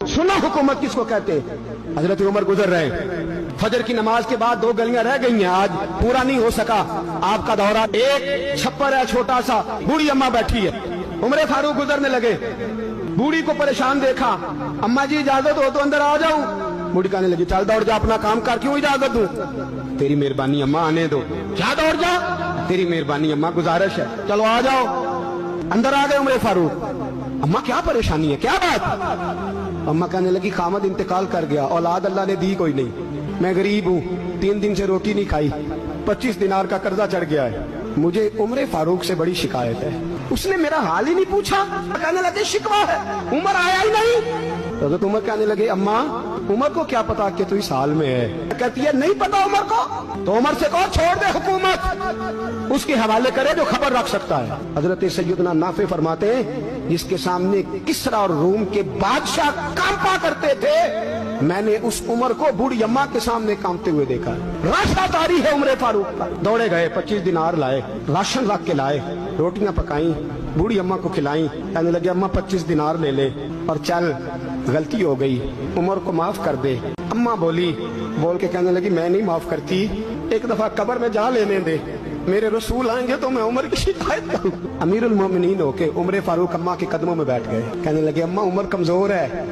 सुना हुकूमत किसको कहते? हजरत उमर गुजर रहे, फजर की नमाज के बाद 2 गलियां रह गई हैं, आज पूरा नहीं हो सका आपका दौरा। एक छप्पर है छोटा सा, बूढ़ी अम्मा बैठी है, उमर फारूक गुजरने लगे, बूढ़ी को परेशान देखा, अम्मा जी इजाजत हो तो अंदर आ जाऊं? बूढ़ी कहने लगी चल दौड़ जा, अपना काम कर, क्यों इजाजत दूं? तेरी मेहरबानी अम्मा, आने दो। क्या दौड़ जा? तेरी मेहरबानी अम्मा, गुजारिश है, चलो आ जाओ। अंदर आ गए उमर फारूक। अम्मा क्या परेशानी है, क्या बात? अम्मा कहने लगी खामद इंतकाल कर गया, औलाद अल्लाह ने दी कोई नहीं, मैं गरीब हूँ, 3 दिन से रोटी नहीं खाई, 25 दिनार का कर्जा चढ़ गया है, मुझे उमर फारूक से बड़ी शिकायत है। उसने मेरा हाल ही नहीं पूछा, कहने लगे शिकवा है, उमर आया ही नहीं। तो उमर कहने लगे अम्मा उमर को क्या पता कि तू इस हाल में है? कहती है नहीं पता उमर को, तो उमर से कहो छोड़ दे हुकूमत, उसके हवाले करे जो खबर रख सकता है। हजरत सैयदना नाफे फरमाते हैं जिसके सामने किसरा और रूम के बादशाह कांपा करते थे, मैंने उस उमर को बूढ़ी अम्मा के सामने कांपते हुए देखा। रास्ता तारी है उमर फारूक का। दौड़े गए, 25 दिनार लाए, राशन रख के लाए, रोटियां पकाई, बूढ़ी अम्मा को खिलाई, कहने लगे अम्मा 25 दिनार ले ले और चल, गलती हो गई, उमर को माफ कर दे। अम्मा बोली, बोल के कहने लगी मैं नहीं माफ करती, एक दफा कब्र में जा लेने दे, मेरे रसूल आएंगे तो मैं उमर की शिकायत करूं। अमीरुल मोमिनीन होके उमर फारूक अम्मा के कदमों में बैठ गए, कहने लगे अम्मा उमर कमजोर है,